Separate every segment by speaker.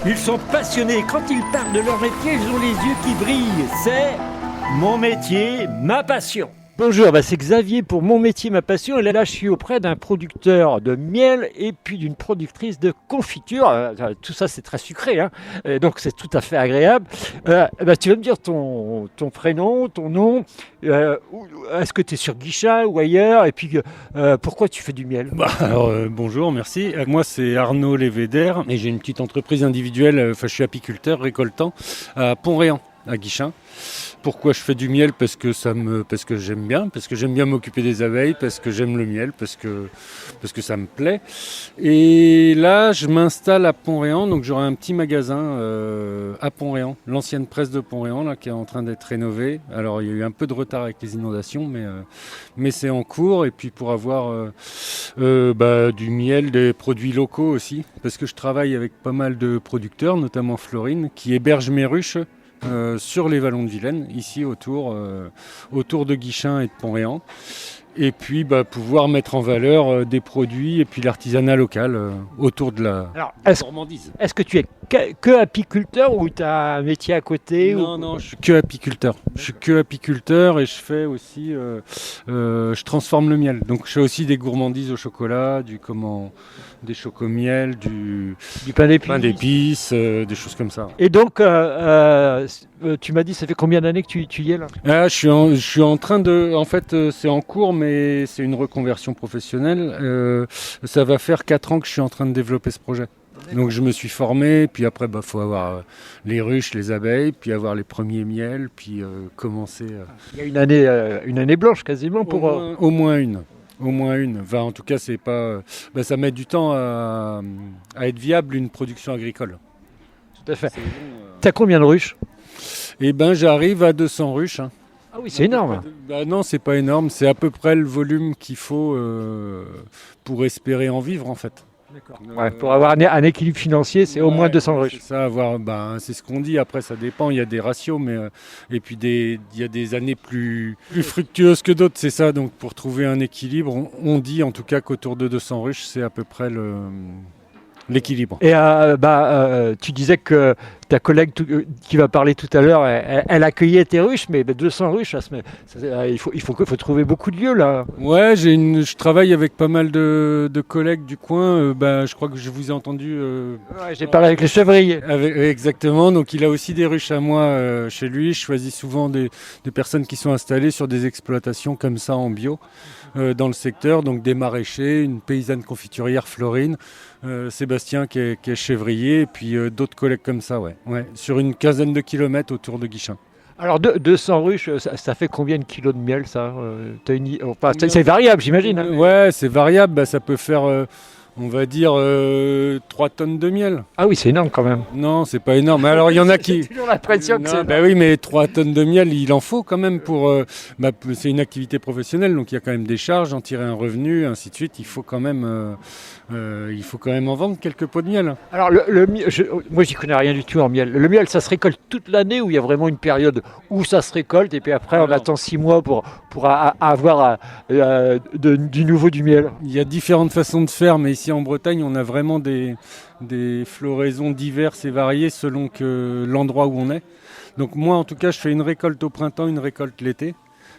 Speaker 1: Ils sont passionnés. Quand ils parlent de leur métier, ils ont les yeux qui brillent. C'est mon métier, ma passion. Bonjour, c'est Xavier pour Mon métier, ma passion. Et là, je suis auprès d'un producteur de miel et puis d'une productrice de confiture. Tout ça, c'est très sucré, hein. Donc c'est tout à fait agréable. Tu vas me dire ton prénom, ton nom. Est-ce que tu es sur Guichen ou ailleurs? Et puis, pourquoi tu fais du miel?
Speaker 2: Bonjour, merci. Moi, c'est Arnaud Lévéder et j'ai une petite entreprise individuelle. Je suis apiculteur, récoltant à Pont-Réan, à Guichen. Pourquoi je fais du miel? Parce que j'aime bien m'occuper des abeilles, parce que j'aime le miel, parce que ça me plaît. Et là, je m'installe à Pont-Réan, donc j'aurai un petit magasin à Pont-Réan, l'ancienne presse de Pont-Réan là, qui est en train d'être rénovée. Alors il y a eu un peu de retard avec les inondations, mais c'est en cours. Et puis pour avoir du miel, des produits locaux aussi, parce que je travaille avec pas mal de producteurs, notamment Florine, qui héberge mes ruches sur les vallons de Vilaine, ici autour de Guichen et de Pont-Réan. Et puis pouvoir mettre en valeur des produits et puis l'artisanat local autour de la gourmandise.
Speaker 1: Est-ce que tu es que apiculteur ou tu as un métier à côté?
Speaker 2: Non, je suis que apiculteur. Je suis que apiculteur et je fais aussi, je transforme le miel. Donc je fais aussi des gourmandises au chocolat, des chocomiel, du
Speaker 1: pain
Speaker 2: d'épices, des choses comme ça.
Speaker 1: Et donc, tu m'as dit, ça fait combien d'années que tu y es là?
Speaker 2: Je suis en train de... En fait, c'est en cours, mais c'est une reconversion professionnelle. Ça va faire 4 ans que je suis en train de développer ce projet. Donc je me suis formé, puis après faut avoir les ruches, les abeilles, puis avoir les premiers miels, puis commencer...
Speaker 1: Il y a une année blanche quasiment pour...
Speaker 2: Au moins une. Enfin, en tout cas, c'est pas. Ça met du temps à être viable une production agricole.
Speaker 1: Tout à fait. T'as combien de ruches?
Speaker 2: J'arrive à 200 ruches. Hein.
Speaker 1: Ah oui, c'est énorme.
Speaker 2: Non, c'est pas énorme. C'est à peu près le volume qu'il faut pour espérer en vivre, en fait.
Speaker 1: Ouais, pour avoir un équilibre financier, c'est au moins 200 ruches.
Speaker 2: C'est ça, c'est ce qu'on dit. Après, ça dépend. Il y a des ratios, et puis il y a des années plus fructueuses que d'autres. C'est ça. Donc, pour trouver un équilibre, on dit en tout cas qu'autour de 200 ruches, c'est à peu près l'équilibre.
Speaker 1: Et tu disais que ta collègue qui va parler tout à l'heure, elle accueillait tes ruches, mais 200 ruches, il faut trouver beaucoup de lieux là.
Speaker 2: Ouais, je travaille avec pas mal de collègues du coin. Je crois que je vous ai entendu.
Speaker 1: J'ai parlé avec les chèvriers.
Speaker 2: Exactement. Donc il a aussi des ruches à moi chez lui. Je choisis souvent des personnes qui sont installées sur des exploitations comme ça en bio dans le secteur. Donc des maraîchers, une paysanne confiturière Florine. Sébastien qui est chèvrier et puis d'autres collègues comme ça, ouais, sur une quinzaine de kilomètres autour de Guichen.
Speaker 1: Alors 200 ruches, ça fait combien de kilos de miel ça? C'est variable j'imagine. Hein,
Speaker 2: ouais, c'est variable, ça peut faire on va dire 3 tonnes de miel.
Speaker 1: Ah oui, c'est énorme quand même.
Speaker 2: Non, c'est pas énorme. Alors il y en a qui...
Speaker 1: J'ai toujours l'impression que c'est...
Speaker 2: oui, mais 3 tonnes de miel, il en faut quand même pour... c'est une activité professionnelle, donc il y a quand même des charges, en tirer un revenu, ainsi de suite. Il faut quand même en vendre quelques pots de miel.
Speaker 1: Alors moi j'y connais rien du tout en miel. Le miel, ça se récolte toute l'année ou il y a vraiment une période où ça se récolte et puis après on attend 6 mois pour avoir du nouveau du miel?
Speaker 2: Il y a différentes façons de faire, mais ici en Bretagne, on a vraiment des floraisons diverses et variées selon l'endroit où on est. Donc moi, en tout cas, je fais une récolte au printemps, une récolte l'été.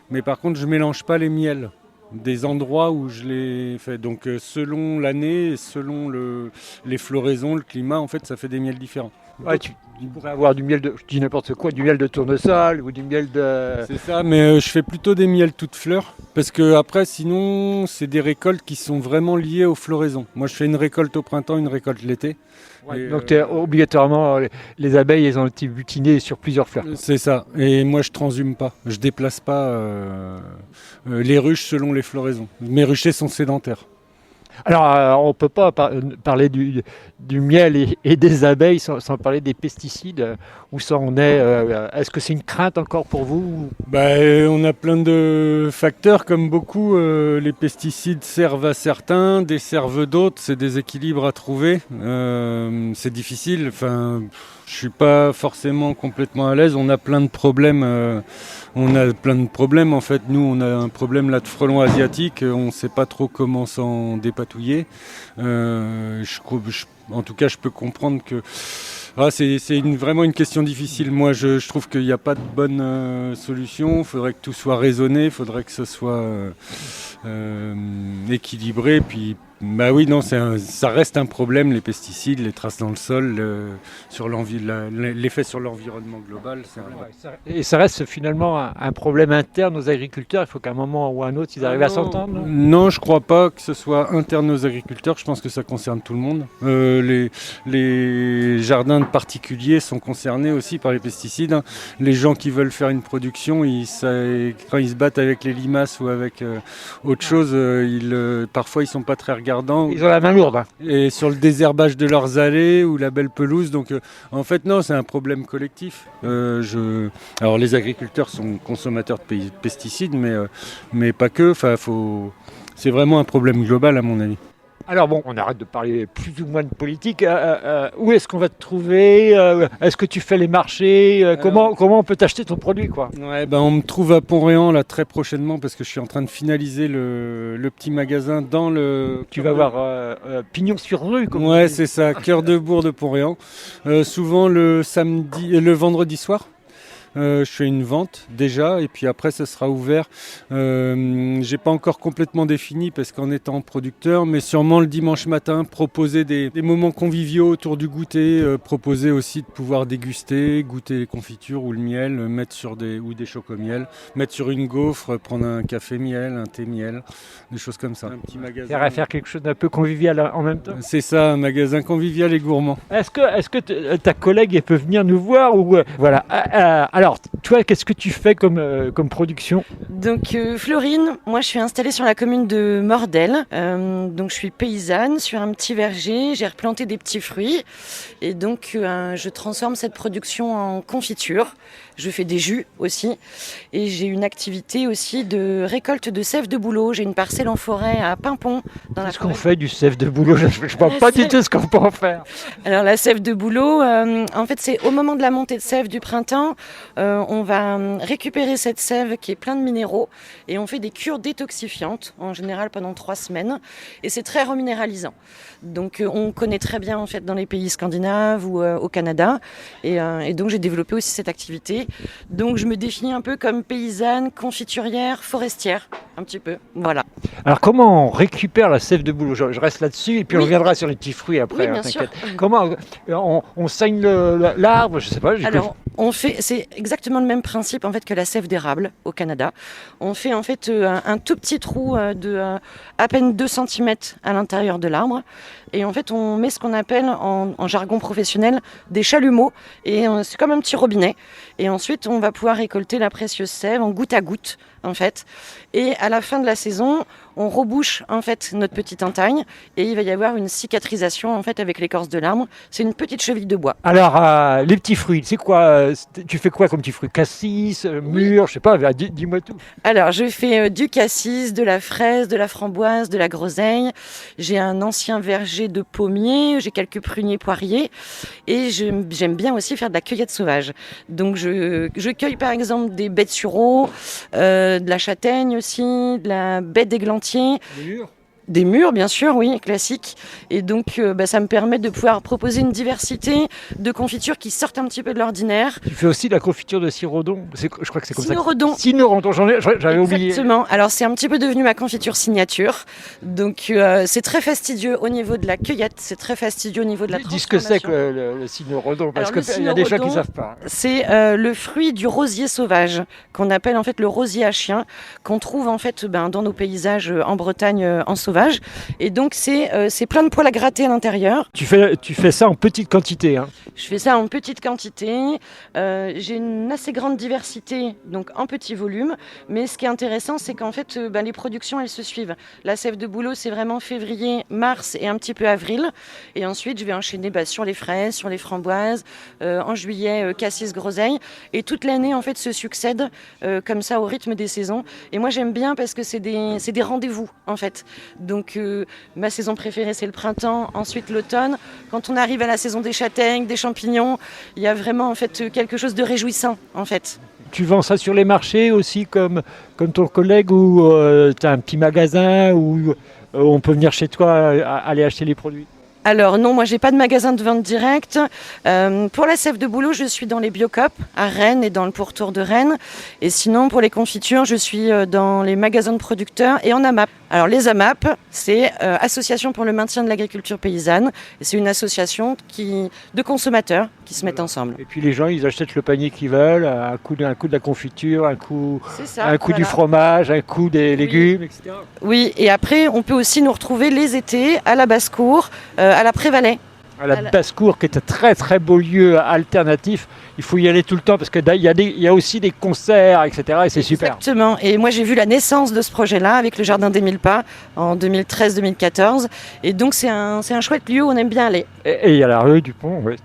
Speaker 2: Mais par contre, je ne mélange pas les miels des endroits où je les fais. Donc selon l'année, selon les floraisons, le climat, en fait, ça fait des miels différents.
Speaker 1: Ouais, tu pourrais avoir du miel je dis n'importe quoi, du miel de tournesol ou du miel de...
Speaker 2: C'est ça, mais je fais plutôt des miels toutes fleurs, parce que après, sinon, c'est des récoltes qui sont vraiment liées aux floraisons. Moi, je fais une récolte au printemps, une récolte l'été.
Speaker 1: Ouais, donc obligatoirement, les abeilles, elles ont été butinées sur plusieurs fleurs.
Speaker 2: C'est ça, et moi, je transhume pas, je déplace pas les ruches selon les floraisons. Mes ruchers sont sédentaires.
Speaker 1: Alors, on ne peut pas parler du miel et des abeilles sans parler des pesticides. Où ça en est? Est-ce que c'est une crainte encore pour vous?
Speaker 2: On a plein de facteurs, comme beaucoup. Les pesticides servent à certains, desservent d'autres. C'est des équilibres à trouver. C'est difficile. Je suis pas forcément complètement à l'aise. On a plein de problèmes. En fait. Nous, on a un problème là de frelons asiatiques. On ne sait pas trop comment s'en dépatouiller. En tout cas, je peux comprendre que c'est vraiment une question difficile. Moi, je trouve qu'il n'y a pas de bonne solution. Il faudrait que tout soit raisonné. Il faudrait que ce soit équilibré. Puis, oui, non, ça reste un problème, les pesticides, les traces dans le sol, l'effet sur l'environnement global.
Speaker 1: Et ça reste finalement un problème interne aux agriculteurs. Il faut qu'à un moment ou à un autre, ils arrivent à s'entendre.
Speaker 2: Non, je ne crois pas que ce soit interne aux agriculteurs. Je pense que ça concerne tout le monde. Les jardins de particuliers sont concernés aussi par les pesticides. Les gens qui veulent faire une production, quand ils se battent avec les limaces ou avec autre chose, parfois ils ne sont pas très regardants.
Speaker 1: Ils ont la main lourde.
Speaker 2: Et sur le désherbage de leurs allées ou la belle pelouse. Donc en fait, non, c'est un problème collectif. Alors les agriculteurs sont consommateurs de pesticides, mais pas que. C'est vraiment un problème global à mon avis.
Speaker 1: Alors bon, on arrête de parler plus ou moins de politique. Où est-ce qu'on va te trouver? Est-ce que tu fais les marchés? Comment on peut t'acheter ton produit, quoi?
Speaker 2: Ouais, on me trouve à Pont-Réan là très prochainement parce que je suis en train de finaliser le petit magasin dans le.
Speaker 1: Tu vas avoir pignon sur rue, comme
Speaker 2: ouais, c'est ça, cœur de bourg de Pont-Réan. Souvent le vendredi soir. Je fais une vente déjà et puis après ça sera ouvert. J'ai pas encore complètement défini parce qu'en étant producteur, mais sûrement le dimanche matin, proposer des moments conviviaux autour du goûter, proposer aussi de pouvoir déguster, goûter les confitures ou le miel, ou des chocomiels, mettre sur une gaufre, prendre un café miel, un thé miel, des choses comme ça. Un petit magasin.
Speaker 1: À faire quelque chose d'un peu convivial en même temps.
Speaker 2: C'est ça, un magasin convivial et gourmand.
Speaker 1: Est-ce que ta collègue peut venir nous voir ou voilà. Alors, toi, qu'est-ce que tu fais comme production?
Speaker 3: Donc, Florine, moi je suis installée sur la commune de Mordel. Donc, je suis paysanne sur un petit verger. J'ai replanté des petits fruits. Et donc, je transforme cette production en confiture. Je fais des jus aussi. Et j'ai une activité aussi de récolte de sève de bouleau. J'ai une parcelle en forêt à Pimpon.
Speaker 1: Qu'est-ce qu'on fait du sève de bouleau? Je ne vois pas du tout ce qu'on peut en faire.
Speaker 3: Alors, la sève de bouleau, en fait, c'est au moment de la montée de sève du printemps. On va récupérer cette sève qui est pleine de minéraux et on fait des cures détoxifiantes, en général pendant 3 semaines. Et c'est très reminéralisant. Donc, on connaît très bien en fait dans les pays scandinaves ou au Canada. Et donc, j'ai développé aussi cette activité. Donc je me définis un peu comme paysanne, confiturière, forestière, un petit peu, voilà.
Speaker 1: Alors comment on récupère la sève de bouleau? Je reste là-dessus et puis on reviendra sur les petits fruits après,
Speaker 3: oui, bien sûr.
Speaker 1: Comment on saigne l'arbre, je sais pas.
Speaker 3: Alors c'est exactement le même principe en fait que la sève d'érable au Canada. On fait en fait un tout petit trou de à peine 2 cm à l'intérieur de l'arbre. Et en fait, on met ce qu'on appelle en jargon professionnel des chalumeaux. Et c'est comme un petit robinet. Et ensuite, on va pouvoir récolter la précieuse sève en goutte à goutte, en fait. Et à la fin de la saison, on rebouche en fait notre petite entaille et il va y avoir une cicatrisation en fait avec l'écorce de l'arbre. C'est une petite cheville de bois.
Speaker 1: Alors, les petits fruits, c'est quoi? Tu fais quoi comme petits fruits? Cassis, mûres, je sais pas, dis-moi tout.
Speaker 3: Alors, je fais du cassis, de la fraise, de la framboise, de la groseille. J'ai un ancien verger de pommiers, j'ai quelques pruniers poiriers et j'aime bien aussi faire de la cueillette sauvage. Donc, je cueille par exemple des baies de sureau, de la châtaigne aussi, de la baie d'églantier. Des mûres, bien sûr, oui, classiques. Et donc, ça me permet de pouvoir proposer une diversité de confitures qui sortent un petit peu de l'ordinaire.
Speaker 1: Tu fais aussi de la confiture de cirodon. Je crois que c'est comme
Speaker 3: Cynorredon.
Speaker 1: Ça. Cynorredon, j'avais oublié.
Speaker 3: Exactement. Alors, c'est un petit peu devenu ma confiture signature. Donc, c'est très fastidieux au niveau de la cueillette. C'est très fastidieux au niveau de la transformation.
Speaker 1: Dis ce que c'est que le cynorredon, parce qu'il y a des gens qui ne savent pas.
Speaker 3: C'est le fruit du rosier sauvage, qu'on appelle en fait le rosier à chien, qu'on trouve en fait dans nos paysages en Bretagne en sauvage. Et donc c'est plein de poils à gratter à l'intérieur.
Speaker 1: Tu fais ça en petite quantité, hein?
Speaker 3: Je fais ça en petite quantité. J'ai une assez grande diversité, donc en petit volume. Mais ce qui est intéressant, c'est qu'en fait, les productions, elles se suivent. La sève de bouleau, c'est vraiment février, mars et un petit peu avril. Et ensuite, je vais enchaîner sur les fraises, sur les framboises. En juillet, cassis, groseille. Et toute l'année, en fait, se succèdent comme ça au rythme des saisons. Et moi, j'aime bien parce que c'est des rendez-vous, en fait. Donc ma saison préférée c'est le printemps, ensuite l'automne. Quand on arrive à la saison des châtaignes, des champignons, il y a vraiment en fait quelque chose de réjouissant en fait.
Speaker 1: Tu vends ça sur les marchés aussi comme ton collègue ou tu as un petit magasin où on peut venir chez toi aller acheter les produits?
Speaker 3: Alors non, moi j'ai pas de magasin de vente directe. Pour la sève de bouleau, je suis dans les Biocoop à Rennes et dans le pourtour de Rennes. Et sinon, pour les confitures, je suis dans les magasins de producteurs et en AMAP. Alors les AMAP, c'est Association pour le maintien de l'agriculture paysanne. Et c'est une association de consommateurs qui se mettent ensemble.
Speaker 1: Et puis les gens, ils achètent le panier qu'ils veulent, un coup de la confiture, un coup
Speaker 3: voilà.
Speaker 1: Du fromage, un coup des légumes, etc.
Speaker 3: Oui, et après, on peut aussi nous retrouver les étés à la basse-cour, à la Prévalais.
Speaker 1: À la basse-cour, qui est un très très beau lieu alternatif. Il faut y aller tout le temps parce qu'il y a aussi des concerts, etc. Et c'est super.
Speaker 3: Exactement. Et moi, j'ai vu la naissance de ce projet-là avec le Jardin des Mille Pas en 2013-2014. Et donc, c'est un chouette lieu où on aime bien aller.
Speaker 1: Et il y a la rue du Pont, oui.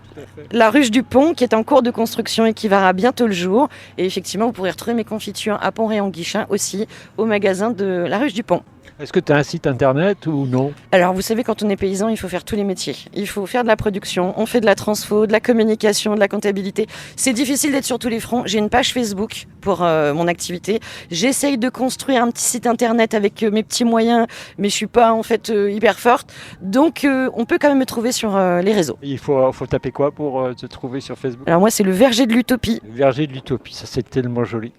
Speaker 3: La ruche du Pont qui est en cours de construction et qui verra bientôt le jour. Et effectivement, vous pourrez retrouver mes confitures à Pont-Réan-Guichin aussi au magasin de la ruche du Pont.
Speaker 1: Est-ce que tu as un site internet ou non?
Speaker 3: Alors vous savez, quand on est paysan, il faut faire tous les métiers. Il faut faire de la production, on fait de la transfo, de la communication, de la comptabilité. C'est difficile d'être sur tous les fronts. J'ai une page Facebook pour mon activité. J'essaye de construire un petit site internet avec mes petits moyens, mais je suis pas en fait hyper forte. Donc on peut quand même me trouver sur les réseaux.
Speaker 1: Il faut taper quoi pour te trouver sur Facebook?
Speaker 3: Alors moi, c'est le Verger de l'Utopie.
Speaker 1: Le Verger de l'Utopie, ça c'est tellement joli.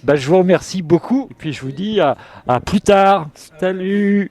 Speaker 1: Je vous remercie beaucoup et puis je vous dis à plus tard. Salut!